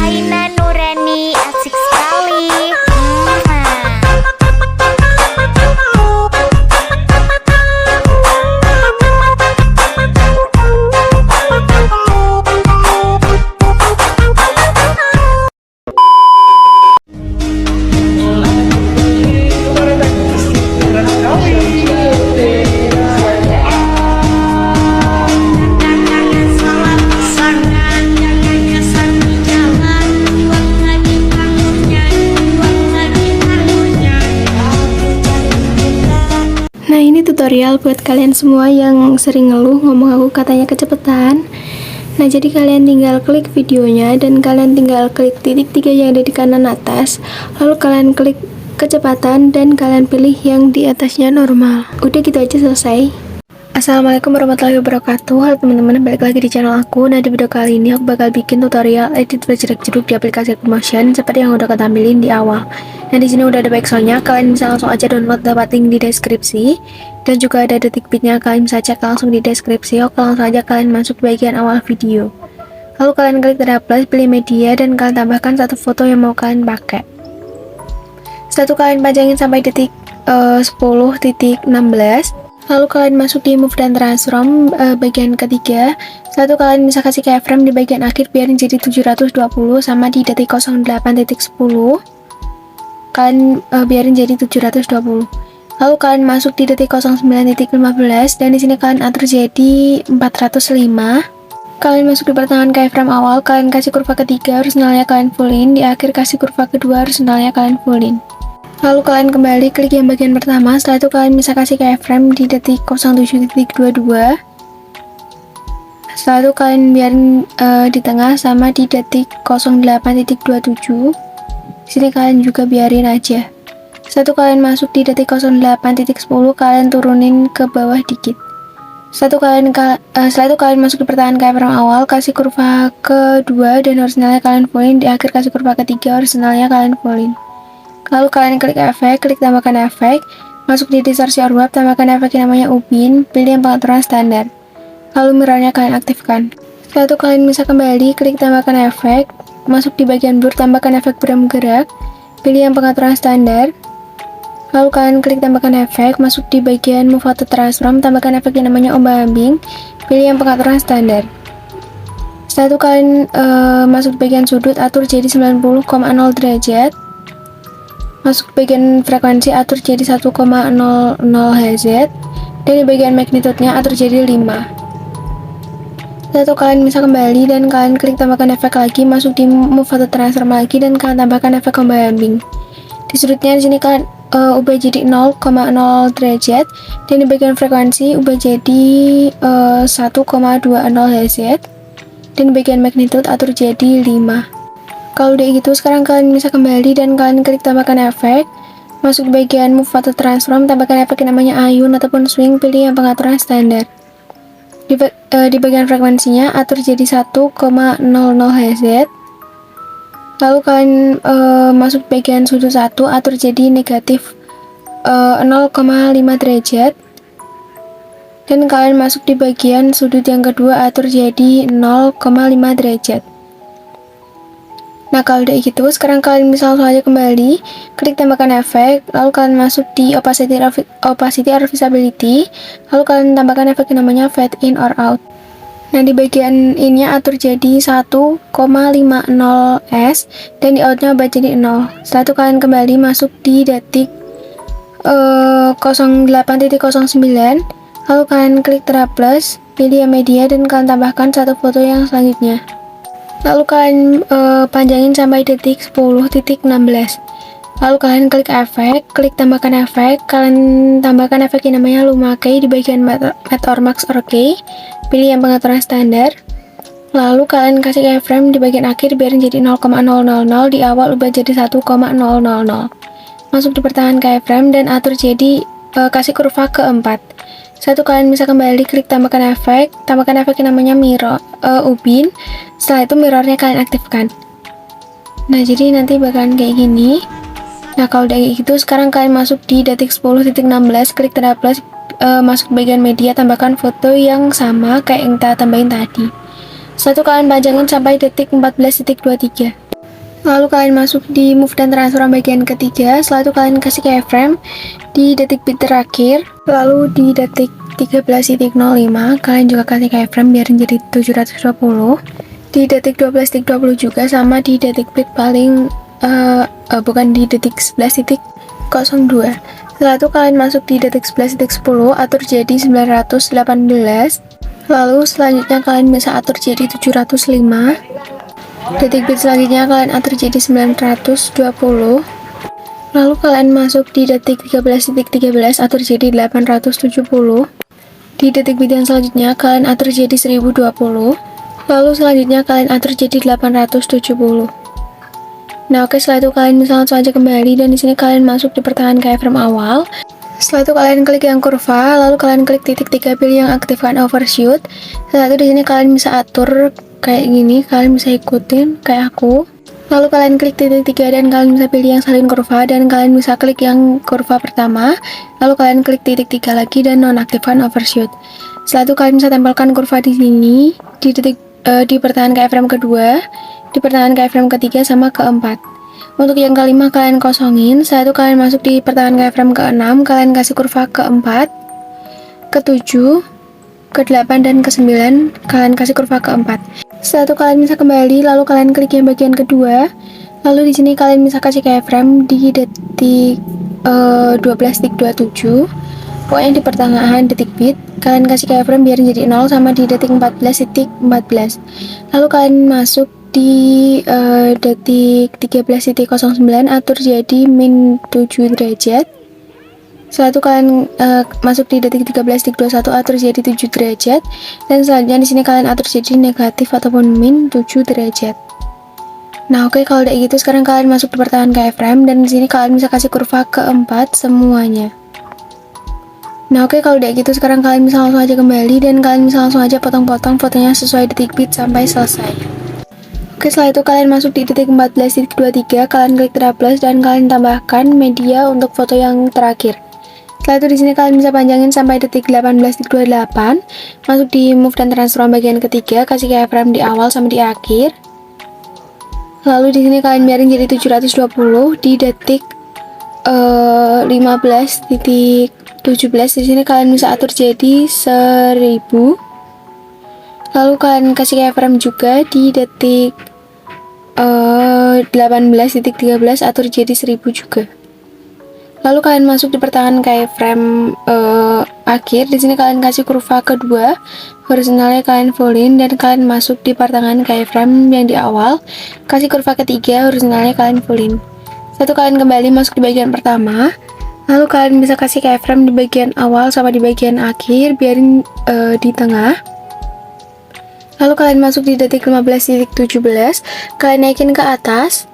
Aina Nurani asik sekali. Nah, ini tutorial buat kalian semua yang sering ngeluh ngomong aku katanya kecepatan. Nah, jadi kalian tinggal klik videonya dan kalian tinggal klik titik 3 yang ada di kanan atas. Lalu kalian klik kecepatan dan kalian pilih yang di atasnya normal. Udah gitu aja, selesai. Assalamualaikum warahmatullahi wabarakatuh. Halo teman-teman, balik lagi di channel aku. Nah, di video kali ini aku bakal bikin tutorial edit berjeruk-jeruk di aplikasi Motion seperti yang udah ketampilin di awal. Nah, di sini udah ada backsoundnya, kalian bisa langsung aja download, dapat link di deskripsi. Dan juga ada detik beatnya, kalian bisa cek langsung di deskripsi. Oke, langsung aja kalian masuk bagian awal video. Lalu kalian klik tanda plus, pilih media, dan kalian tambahkan satu foto yang mau kalian pakai. Setelah itu kalian panjangin sampai detik 10.16. Lalu kalian masuk di move dan transform bagian ketiga. Setelah itu kalian bisa kasih keyframe di bagian akhir biarin jadi 720 sama di detik 08.10. Kalian biarin jadi 720. Lalu kalian masuk di detik 09.15 dan di sini kalian atur jadi 405. Kalian masuk di pertengahan keyframe awal, kalian kasih kurva ketiga horizontalnya kalian fullin, di akhir kasih kurva kedua horizontalnya kalian fullin. Lalu kalian kembali klik yang bagian pertama, setelah itu kalian bisa kasih keyframe di detik 07.22. Setelah itu kalian biarin di tengah sama di detik 08.27. Sini kalian juga biarin aja. Setelah itu kalian masuk di detik 08.10, kalian turunin ke bawah dikit. Setelah itu kalian masuk di pertengahan keyframe awal, kasih kurva kedua dan horizontalnya kalian fullin, di akhir kasih kurva ketiga horizontalnya kalian fullin. Lalu kalian klik efek, klik tambahkan efek, masuk di distorsi orwab, tambahkan efek yang namanya ubin, pilih yang pengaturan standar. Lalu mirrornya kalian aktifkan. Setelah itu kalian bisa kembali, klik tambahkan efek, masuk di bagian blur, tambahkan efek berem gerak, pilih yang pengaturan standar. Lalu kalian klik tambahkan efek, masuk di bagian move auto transform, tambahkan efek yang namanya ombak ambing, pilih yang pengaturan standar. Setelah itu kalian masuk di bagian sudut, atur jadi 90,0 derajat. Masuk ke bagian frekuensi, atur jadi 1,00 Hz, dan di bagian magnitude-nya atur jadi 5. Setelah itu kalian bisa kembali dan kalian klik tambahkan efek lagi, masuk di move auto transform lagi dan kalian tambahkan efek ombak ambing. Di sudutnya di sini kalian ubah jadi 0,0 derajat, dan di bagian frekuensi ubah jadi 1,20 Hz, dan di bagian magnitude atur jadi 5. Kalau udah gitu, sekarang kalian bisa kembali dan kalian klik tambahkan efek, masuk di bagian move auto transform, tambahkan efek yang namanya ayun ataupun swing, pilih yang pengaturan standar. Di bagian frekuensinya atur jadi 1,00 Hz. Lalu kalian masuk bagian sudut 1, atur jadi negatif 0,5 derajat, dan kalian masuk di bagian sudut yang kedua, atur jadi 0,5 derajat. Nah, kalau udah gitu, sekarang kalian bisa langsung aja kembali, klik tambahkan efek, lalu kalian masuk di opacity or visibility, lalu kalian tambahkan efek yang namanya fade in or out. Nah, di bagian ininya atur jadi 1,50s, dan di outnya ubah jadi 0. Setelah itu kalian kembali masuk di detik 08.09, lalu kalian klik tanda plus, pilih yang media, dan kalian tambahkan satu foto yang selanjutnya. Lalu kalian panjangin sampai detik 10.16. Lalu kalian klik efek, klik tambahkan efek, kalian tambahkan efek yang namanya luma key di bagian matte or max or key, pilih yang pengaturan standar. Lalu kalian kasih keyframe di bagian akhir biarin jadi 0,000, di awal ubah jadi 1,000. Masuk di pertengahan keyframe dan atur jadi kasih kurva keempat. Satu, kalian bisa kembali klik tambahkan efek yang namanya mirror, ubin. Setelah itu mirrornya kalian aktifkan. Nah, jadi nanti bakalan kayak gini. Nah, kalau udah kayak gitu, sekarang kalian masuk di detik 10.16, klik tanda plus, masuk bagian media, tambahkan foto yang sama kayak yang kita tambahin tadi. Setelah itu kalian panjangin sampai detik 14.23. Lalu kalian masuk di move dan transform bagian ketiga. Setelah itu kalian kasih keyframe di detik bit terakhir. Lalu di detik 13.05 kalian juga kasih keyframe biar jadi 720. Di detik 12.20 juga, sama di detik bit paling bukan di detik 11.02. Setelah itu kalian masuk di detik 11.10, atur jadi 918. Lalu selanjutnya kalian bisa atur jadi 705. Detik bit selanjutnya kalian atur jadi 920. Lalu kalian masuk di detik 13.13, atur jadi 870. Di detik bit yang selanjutnya kalian atur jadi 1020. Lalu selanjutnya kalian atur jadi 870. Nah oke, setelah itu kalian bisa langsung aja kembali, dan di sini kalian masuk di pertengahan keyframe awal. Setelah itu kalian klik yang kurva, lalu kalian klik titik 3 pilih yang aktifkan overshoot. Setelah itu di sini kalian bisa atur kayak gini, kalian bisa ikutin kayak aku. Lalu kalian klik titik 3 dan kalian bisa pilih yang salin kurva, dan kalian bisa klik yang kurva pertama. Lalu kalian klik titik 3 lagi dan nonaktifkan overshoot. Setelah itu kalian bisa tempelkan kurva di sini di pertengahan keyframe kedua, di pertengahan keyframe ketiga, sama keempat. Untuk yang kelima kalian kosongin. Setelah itu kalian masuk di pertengahan keyframe ke-6, kalian kasih kurva ke-4, ke-7, ke-8, dan ke-9, kalian kasih kurva ke-4. Setelah itu kalian bisa kembali, lalu kalian klik yang bagian kedua. Lalu di sini kalian bisa kasih keyframe di detik 12.27. Pokoknya di pertengahan detik bit kalian kasih keyframe biar jadi 0, sama di detik 14.14. Lalu kalian masuk di detik 13.09, atur jadi min 7 derajat. Setelah itu kalian masuk di detik 13.21, atur jadi 7 derajat. Dan selanjutnya di sini kalian atur jadi negatif ataupun min 7 derajat. Nah oke, kalau udah gitu sekarang kalian masuk di pertengahan keyframe, dan di sini kalian bisa kasih kurva ke-4 semuanya. Nah oke, kalau udah gitu sekarang kalian bisa langsung aja kembali, dan kalian bisa langsung aja potong-potong fotonya sesuai detik bit sampai selesai. Oke, setelah itu kalian masuk di detik 14.23, kalian klik traples dan kalian tambahkan media untuk foto yang terakhir. Setelah itu di sini kalian bisa panjangin sampai detik 18.28. Masuk di move dan transform bagian ketiga, kasih keyframe di awal sama di akhir. Lalu di sini kalian biarin jadi 720 di detik 15.17. Di sini kalian bisa atur jadi 1000. Lalu kalian kasih keyframe juga di detik 18.13, atur jadi 1000 juga. Lalu kalian masuk di pertengahan keyframe akhir. Di sini kalian kasih kurva kedua, horizontalnya kalian fullin, dan kalian masuk di pertengahan keyframe yang di awal, kasih kurva ketiga, horizontalnya kalian fullin. Setelah itu kalian kembali masuk di bagian pertama. Lalu kalian bisa kasih keyframe di bagian awal sama di bagian akhir, biarin di tengah. Lalu kalian masuk di detik 15.17, kalian naikin ke atas.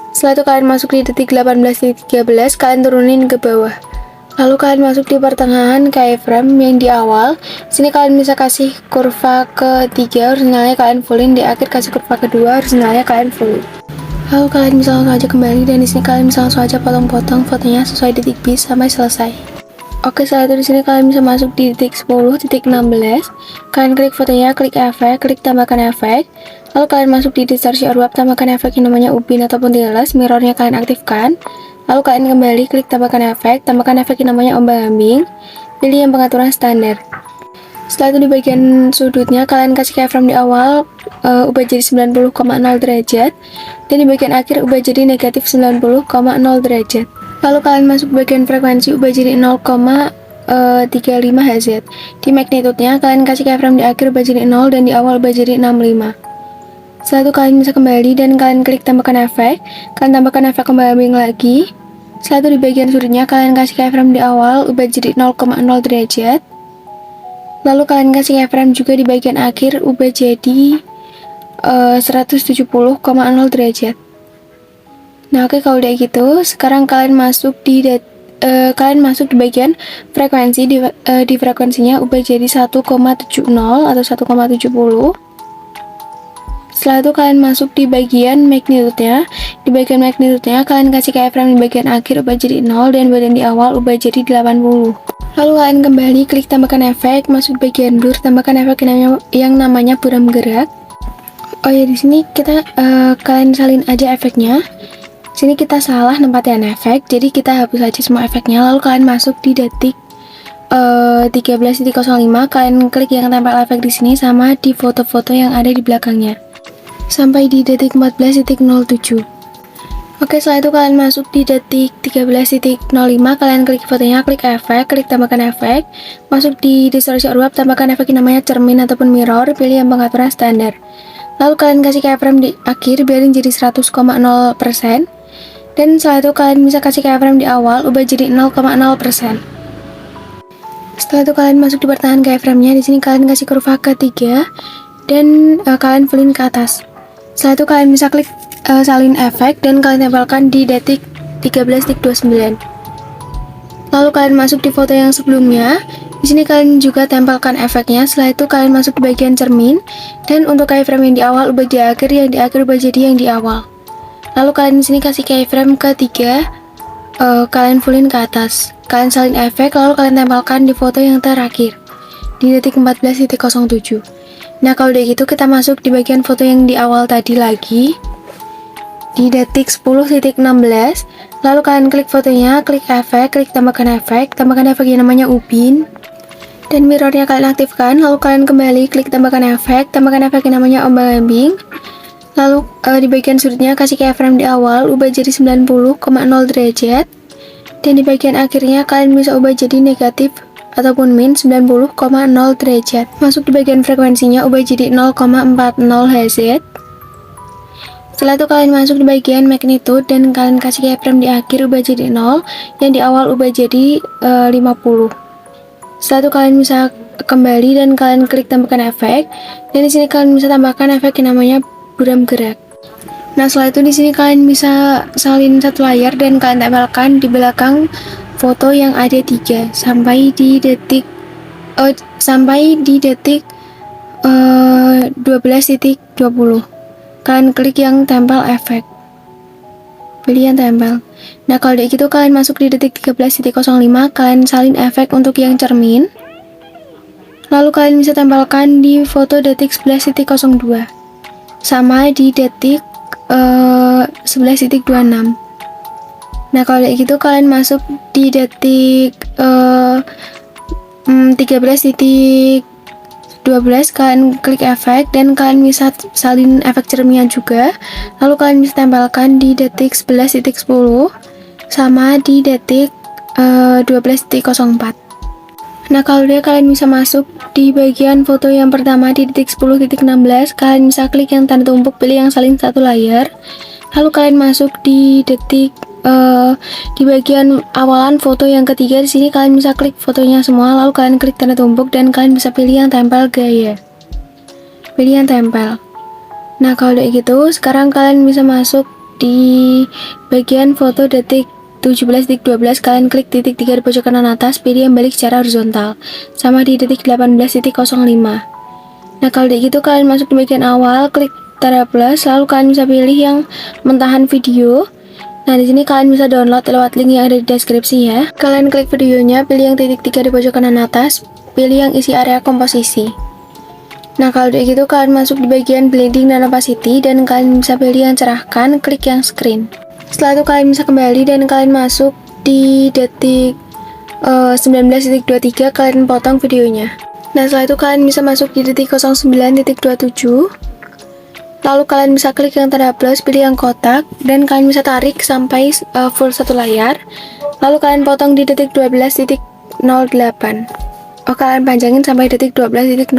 Setelah itu kalian masuk di detik 18.13, kalian turunin ke bawah. Lalu kalian masuk di pertengahan keyframe yang di awal. Sini kalian bisa kasih kurva ketiga, horizontalnya kalian fullin, di akhir kasih kurva kedua, horizontalnya kalian fullin. Lalu kalian bisa langsung aja kembali, dan di sini kalian bisa langsung aja potong-potong fotonya sesuai detik bit sampai selesai. Oke, setelah itu di sini kalian bisa masuk di detik 10.16. Kalian klik fotonya, klik efek, klik tambahkan efek. Lalu kalian masuk di distorsi orwap, tambahkan efek yang namanya ubin ataupun tiles, mirrornya kalian aktifkan. Lalu kalian kembali klik tambahkan efek yang namanya ombak-ambing. Pilih yang pengaturan standar. Setelah itu di bagian sudutnya kalian kasih keyframe di awal ubah jadi 90,0 derajat, dan di bagian akhir ubah jadi negatif 90,0 derajat. Lalu kalian masuk bagian frekuensi, ubah jadi 0,35 Hz. Di magnitude-nya kalian kasih keyframe di akhir ubah jadi 0, dan di awal ubah jadi 65. Setelah itu kalian bisa kembali dan kalian klik tambahkan efek. Kalian tambahkan efek ombak-ambing lagi. Setelah itu di bagian sudutnya kalian kasih keyframe di awal ubah jadi 0,0 derajat. Lalu kalian kasih keyframe juga di bagian akhir ubah jadi 170,0 derajat. Nah oke, kalau udah gitu sekarang kalian masuk di bagian frekuensi. Di frekuensinya ubah jadi 1,70 atau 1,70. Setelah itu kalian masuk di bagian magnitude-nya. Di bagian magnitude-nya kalian kasih keyframe di bagian akhir ubah jadi 0, dan bagian di awal ubah jadi 80. Lalu kalian kembali klik tambahkan efek, masuk di bagian blur, tambahkan efek yang namanya buram gerak. Oh ya, di sini kita kalian salin aja efeknya. Sini kita salah nempatin efek, jadi kita hapus aja semua efeknya. Lalu kalian masuk di detik 13.05, kalian klik yang tempel efek di sini sama di foto-foto yang ada di belakangnya sampai di detik 14.07. Oke, setelah itu kalian masuk di detik 13.05, kalian klik fotonya, klik efek, klik tambahkan efek, masuk di distorsi uap, tambahkan efek yang namanya cermin ataupun mirror, pilih yang pengaturan standar. Lalu kalian kasih keyframe di akhir, biarin jadi 100,0%. Dan setelah itu kalian bisa kasih keyframe di awal, ubah jadi 0,0%. Setelah itu kalian masuk di pertengahan keyframe-nya, di sini kalian kasih kurva ke-3 dan kalian fullin ke atas. Setelah itu kalian bisa klik salin efek dan kalian tempelkan di detik 13.29. Lalu kalian masuk di foto yang sebelumnya. Di sini kalian juga tempelkan efeknya. Setelah itu kalian masuk di bagian cermin dan untuk keyframe yang di awal ubah di akhir, yang di akhir ubah jadi yang di awal. Lalu kalian di sini kasih keyframe ke-3, kalian fullin ke atas. Kalian salin efek, lalu kalian tempelkan di foto yang terakhir di detik 14.07. Nah, kalau udah gitu kita masuk di bagian foto yang di awal tadi lagi di detik 10.16. Lalu kalian klik fotonya, klik efek, klik tambahkan efek yang namanya ubin dan mirrornya kalian aktifkan. Lalu kalian kembali klik tambahkan efek yang namanya ombang-ambing. Lalu di bagian sudutnya kasih keyframe di awal, ubah jadi 90,0 derajat. Dan di bagian akhirnya kalian bisa ubah jadi negatif ataupun min 90,0 derajat. Masuk di bagian frekuensinya, ubah jadi 0,40 Hz. Setelah itu kalian masuk di bagian magnitude dan kalian kasih keyframe di akhir, ubah jadi 0. Yang di awal ubah jadi 50. Setelah itu kalian bisa kembali dan kalian klik tambahkan efek. Dan di sini kalian bisa tambahkan efek yang namanya buram gerak. Nah, setelah itu di sini kalian bisa salin satu layar dan kalian tempelkan di belakang foto yang ada 3 sampai di detik 12.20. Kalian klik yang tempel efek, pilih yang tempel. Nah, kalau kayak gitu kalian masuk di detik 13.05, kalian salin efek untuk yang cermin. Lalu kalian bisa tempelkan di foto detik 11.02 sama di detik 11.26. Nah, kalau kayak gitu kalian masuk di detik 13.12, kalian klik efek dan kalian bisa salin efek cerminnya juga. Lalu kalian bisa tempelkan di detik 11.10 sama di detik 12.04. Nah, kalau dia kalian bisa masuk di bagian foto yang pertama di detik 10.16, kalian bisa klik yang tanda tumpuk, pilih yang salin satu layar. Lalu kalian masuk di detik di bagian awalan foto yang ketiga. Di sini kalian bisa klik fotonya semua, lalu kalian klik tanda tumpuk dan kalian bisa pilih yang tempel gaya. Pilih yang tempel. Nah, kalau udah gitu, sekarang kalian bisa masuk di bagian foto detik 17.12, kalian klik titik 3 di pojok kanan atas, pilih yang balik secara horizontal sama di detik 18.05. Nah, kalau udah gitu kalian masuk di bagian awal, klik tanda plus, lalu kalian bisa pilih yang mentahan video. Nah, di sini kalian bisa download lewat link yang ada di deskripsi ya. Kalian klik videonya, pilih yang titik 3 di pojok kanan atas, pilih yang isi area komposisi. Nah, kalau udah gitu kalian masuk di bagian blending dan opacity dan kalian bisa pilih yang cerahkan, klik yang screen. Setelah itu kalian bisa kembali dan kalian masuk di detik 19.23, kalian potong videonya. Nah, setelah itu kalian bisa masuk di detik 09.27. Lalu kalian bisa klik yang tanda plus, pilih yang kotak dan kalian bisa tarik sampai full satu layar. Lalu kalian potong di detik 12.08. Kalian panjangin sampai detik 12.08.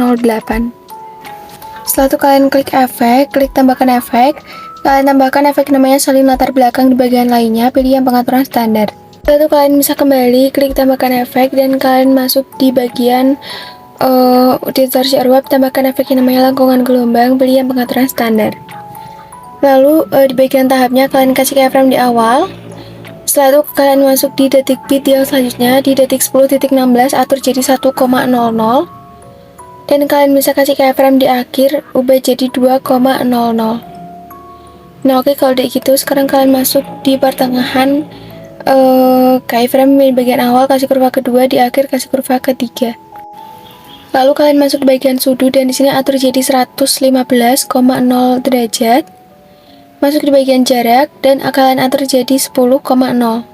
Setelah itu kalian klik efek, klik tambahkan efek. Kalian tambahkan efek namanya salin latar belakang di bagian lainnya, pilih yang pengaturan standar. Setelah itu kalian bisa kembali, klik tambahkan efek dan kalian masuk di bagian distorsi uap, tambahkan efek yang namanya lengkungan gelombang, pilih yang pengaturan standar. Lalu di bagian tahapnya kalian kasih keyframe di awal. Setelah itu kalian masuk di detik bit yang selanjutnya di detik 10.16, atur jadi 1,00 dan kalian bisa kasih keyframe di akhir, ubah jadi 2,00. Nah, oke, kalau udah gitu sekarang kalian masuk di pertengahan keyframe di bagian awal, kasih kurva kedua, di akhir kasih kurva ketiga. Lalu kalian masuk di bagian sudut dan di sini atur jadi 115,0 derajat. Masuk di bagian jarak dan kalian atur jadi 10,0.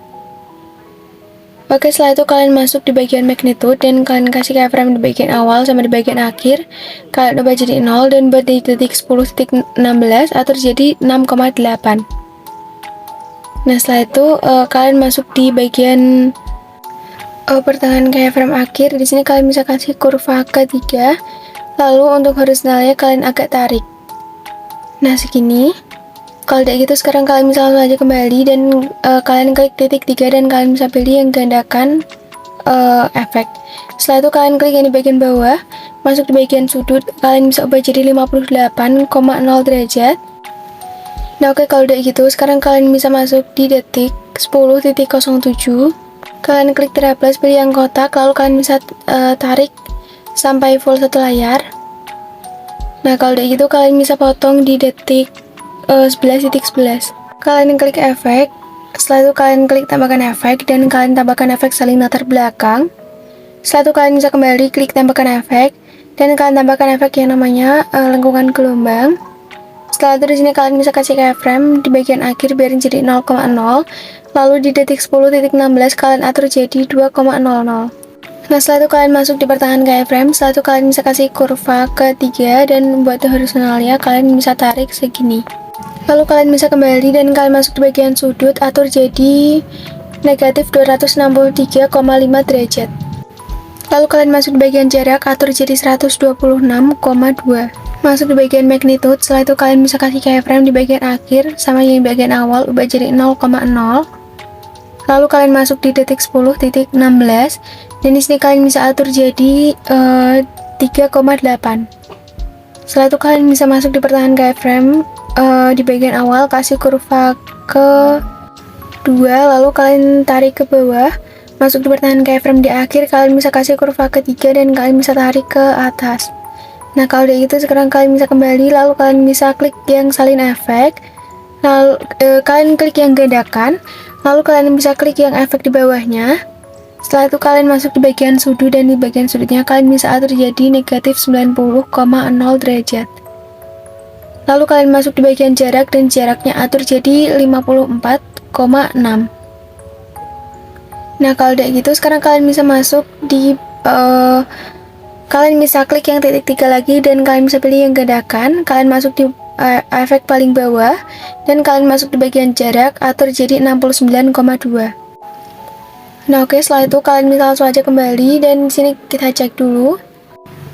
Oke, setelah itu kalian masuk di bagian magnitude dan kalian kasih keyframe di bagian awal sama di bagian akhir. Kalian ubah jadi 0 dan buat di titik 10.16 atur jadi 6,8. Nah, setelah itu kalian masuk di bagian pertengahan keyframe akhir. Di sini kalian bisa kasih kurva ketiga. Lalu untuk horizontalnya kalian agak tarik. Nah, segini. Kalau udah gitu sekarang kalian bisa langsung aja kembali dan kalian klik titik 3 dan kalian bisa pilih yang gandakan efek. Setelah itu kalian klik yang di bagian bawah, masuk di bagian sudut, kalian bisa ubah jadi 58,0 derajat. Nah, oke, kalau udah gitu sekarang kalian bisa masuk di detik 10.07. Kalian klik triplus, pilih yang kotak, lalu kalian bisa tarik sampai full satu layar. Nah, kalau udah gitu kalian bisa potong di detik 11.11. Kalian klik efek, setelah itu kalian klik tambahkan efek dan kalian tambahkan efek saling latar belakang. Setelah itu kalian bisa kembali klik tambahkan efek dan kalian tambahkan efek yang namanya lengkungan gelombang. Setelah itu di sini kalian bisa kasih keyframe di bagian akhir biar jadi 0,0. Lalu di detik 10.16 kalian atur jadi 2,00. Nah, setelah itu kalian masuk di pertengahan keyframe. Setelah itu kalian bisa kasih kurva ketiga dan buat horizontalnya kalian bisa tarik segini. Lalu kalian bisa kembali dan kalian masuk di bagian sudut, atur jadi negatif 263,5 derajat. Lalu kalian masuk di bagian jarak, atur jadi 126,2. Masuk di bagian magnitude, setelah itu kalian bisa kasih keyframe di bagian akhir sama yang di bagian awal, ubah jadi 0,0. Lalu kalian masuk di detik 10.16 dan di sini kalian bisa atur jadi 3,8. Setelah itu kalian bisa masuk di pertengahan keyframe di bagian awal, kasih kurva ke 2, lalu kalian tarik ke bawah. Masuk di pertengahan keyframe di akhir, kalian bisa kasih kurva ketiga dan kalian bisa tarik ke atas. Nah, kalau udah gitu sekarang kalian bisa kembali, lalu kalian bisa klik yang salin efek, lalu kalian klik yang gandakan, lalu kalian bisa klik yang efek di bawahnya. Setelah itu kalian masuk di bagian sudut dan di bagian sudutnya kalian bisa atur jadi negatif 90,0 derajat. Lalu kalian masuk di bagian jarak dan jaraknya atur jadi 54,6. Nah, kalau udah gitu sekarang kalian bisa masuk di kalian bisa klik yang titik 3 lagi dan kalian bisa pilih yang gandakan. Kalian masuk di efek paling bawah dan kalian masuk di bagian jarak, atur jadi 69,2. Nah, oke, setelah itu kalian bisa langsung aja kembali dan di sini kita cek dulu.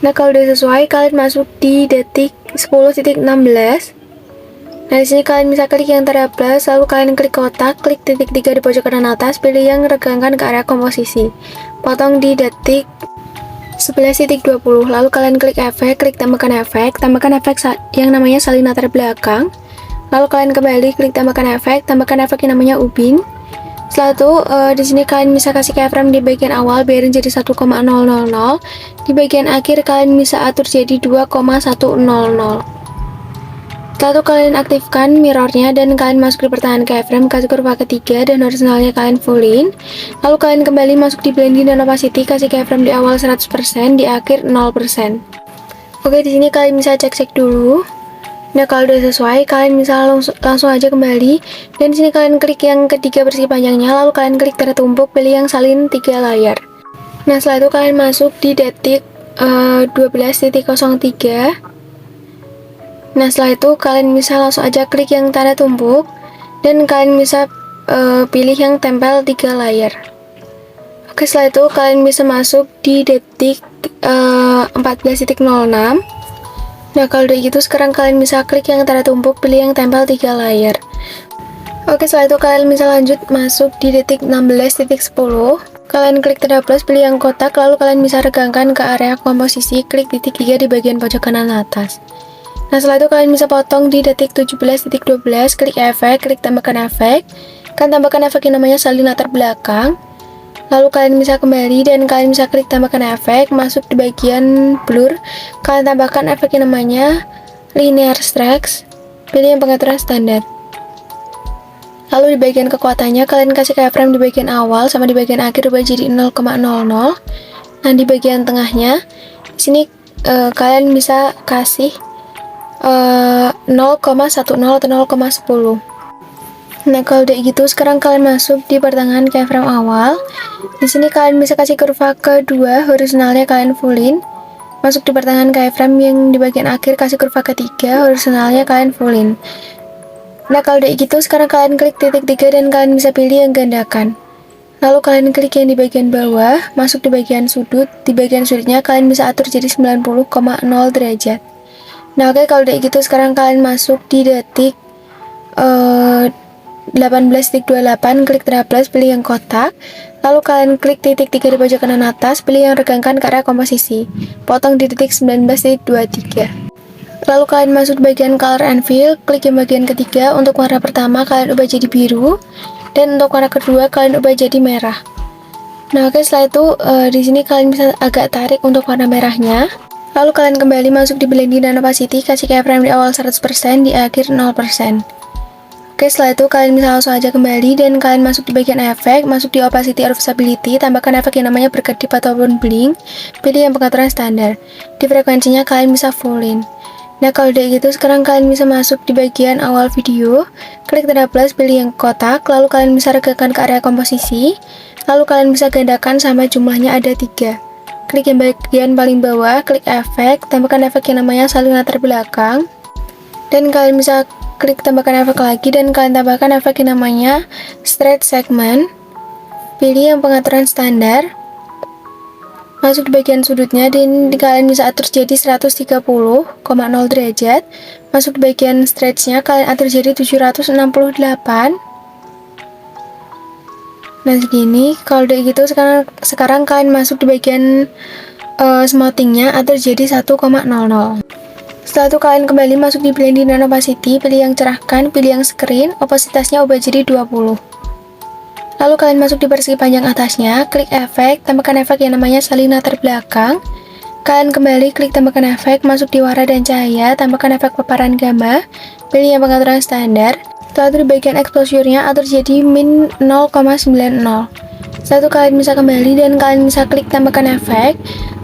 Nah, kalau udah sesuai kalian masuk di detik 10.16. Nah, di sini kalian bisa klik yang triplus, lalu kalian klik kotak, klik titik 3 di pojok kanan atas, pilih yang regangkan ke area komposisi. Potong di detik 11.20, lalu kalian klik efek, klik tambahkan efek yang namanya salin latar belakang. Lalu kalian kembali klik tambahkan efek yang namanya ubin. Setelah itu di sini kalian bisa kasih keyframe di bagian awal biarin jadi 1,000. Di bagian akhir kalian bisa atur jadi 2,100. Setelah itu kalian aktifkan mirrornya dan kalian masuk di pertengahan keyframe, kasih kurva ketiga dan horizontalnya kalian fullin. Lalu kalian kembali masuk di blending dan opacity, kasih keyframe di awal 100%, di akhir 0%. Oke, di sini kalian bisa cek-cek dulu. Nah, kalau udah sesuai kalian bisa langsung aja kembali dan di sini kalian klik yang ketiga persegi panjangnya, lalu kalian klik tanda tumpuk, pilih yang salin 3 layar. Nah, setelah itu kalian masuk di detik 12.03. Nah, setelah itu kalian bisa langsung aja klik yang tanda tumpuk dan kalian bisa pilih yang tempel 3 layar. Oke, setelah itu kalian bisa masuk di detik 14.06. Nah, kalau udah gitu sekarang kalian bisa klik yang tanda tumpuk, pilih yang tempel 3 layar. Oke, setelah itu kalian bisa lanjut masuk di detik 16.10. Kalian klik tanda plus, pilih yang kotak, lalu kalian bisa regangkan ke area komposisi, klik titik 3 di bagian pojok kanan atas. Nah, setelah itu kalian bisa potong di detik 17.12, klik efek, klik tambahkan efek. Kalian tambahkan efek yang namanya salin latar belakang. Lalu kalian bisa kembali dan kalian bisa klik tambahkan efek, masuk di bagian blur. Kalian tambahkan efek yang namanya linear strokes, pilih yang pengaturan standar. Lalu di bagian kekuatannya kalian kasih keyframe di bagian awal sama di bagian akhir ubah jadi 0,00. Nah, di bagian tengahnya di sini kalian bisa kasih 0,10 atau 0,10. Nah, kalau udah gitu sekarang kalian masuk di pertengahan keyframe awal. Di sini kalian bisa kasih kurva kedua, horizontalnya kalian fullin. Masuk di pertengahan keyframe yang di bagian akhir kasih kurva ketiga, horizontalnya kalian fullin. Nah, kalau udah gitu sekarang kalian klik titik 3 dan kalian bisa pilih yang gandakan. Lalu kalian klik yang di bagian bawah, masuk di bagian sudut. Di bagian sudutnya kalian bisa atur jadi 90,0 derajat. Nah, oke, kalau udah gitu sekarang kalian masuk di detik 18.28, klik troubles, pilih yang kotak. Lalu kalian klik titik 3 di pojok kanan atas, pilih yang regangkan ke area komposisi. Potong di detik 19.23. Lalu kalian masuk di bagian color and fill, klik yang bagian ketiga. Untuk warna pertama kalian ubah jadi biru, dan untuk warna kedua kalian ubah jadi merah. Nah, oke, setelah itu di sini kalian bisa agak tarik untuk warna merahnya. Lalu kalian kembali masuk di blending dan opacity, kasih keyframe di awal 100%, di akhir 0%. Oke, setelah itu kalian bisa langsung aja kembali dan kalian masuk di bagian efek, masuk di opacity or visibility, tambahkan efek yang namanya berkedip ataupun blink, pilih yang pengaturan standar. Di frekuensinya kalian bisa fullin. Nah, kalau udah gitu sekarang kalian bisa masuk di bagian awal video, klik tanda plus, pilih yang kotak, lalu kalian bisa regangkan ke area komposisi, lalu kalian bisa gandakan sampai jumlahnya ada 3. Klik yang bagian paling bawah, klik efek, tambahkan efek yang namanya salin latar belakang, dan kalian bisa klik tambahkan efek lagi dan kalian tambahkan efek yang namanya straight segment. Pilih yang pengaturan standar. Masuk di bagian sudutnya dan kalian bisa atur jadi 130,0 derajat. Masuk di bagian stretchnya kalian atur jadi 768. Nah, segini. Kalau udah gitu sekarang kalian masuk di bagian smoothingnya atur jadi 1,00. Setelah itu kalian kembali masuk di blending dan opacity, pilih yang cerahkan, pilih yang screen, opasitasnya ubah jadi 20. Lalu kalian masuk di persegi panjang atasnya, klik efek, tambahkan efek yang namanya salin latar belakang. Kalian kembali klik tambahkan efek, masuk di warna dan cahaya, tambahkan efek paparan gamma, pilih yang pengaturan standar. Setelah itu di bagian exposure-nya atur jadi min 0,90. Setelah itu kalian bisa kembali dan kalian bisa klik tambahkan efek.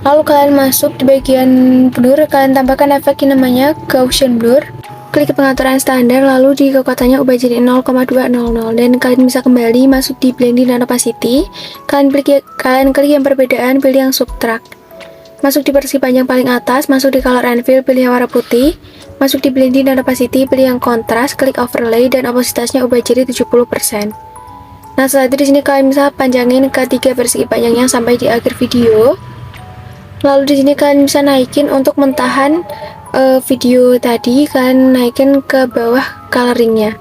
Lalu kalian masuk di bagian blur, kalian tambahkan efek yang namanya Gaussian blur. Klik pengaturan standar, lalu di kekuatannya ubah jadi 0,200 dan kalian bisa kembali masuk di blending dan opacity. Kalian klik yang perbedaan, pilih yang subtract. Masuk di persegi panjang paling atas, masuk di color and fill, pilih yang warna putih. Masuk di blending dan opacity, pilih yang kontras, klik overlay dan opasitasnya ubah jadi 70%. Nah, setelah itu di sini kalian bisa panjangin ke 3 persegi panjangnya sampai di akhir video. Lalu di sini kalian bisa naikin untuk mentahan video tadi, kalian naikin ke bawah coloringnya.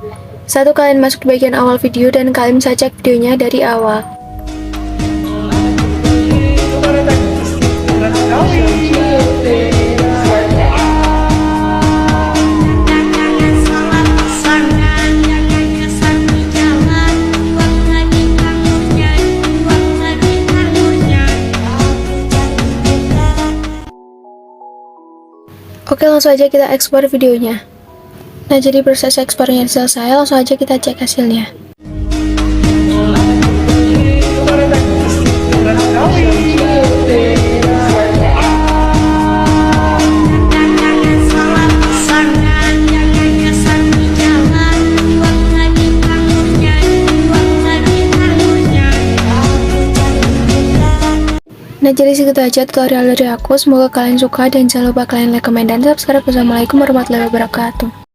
Satu, kalian masuk di bagian awal video dan kalian bisa cek videonya dari awal. Oke, langsung aja kita ekspor videonya. Nah, jadi proses ekspornya selesai, langsung aja kita cek hasilnya. Nah, jadi segitu aja tutorial dari aku. Semoga kalian suka dan jangan lupa kalian like, comment, dan subscribe. Wassalamualaikum warahmatullahi wabarakatuh.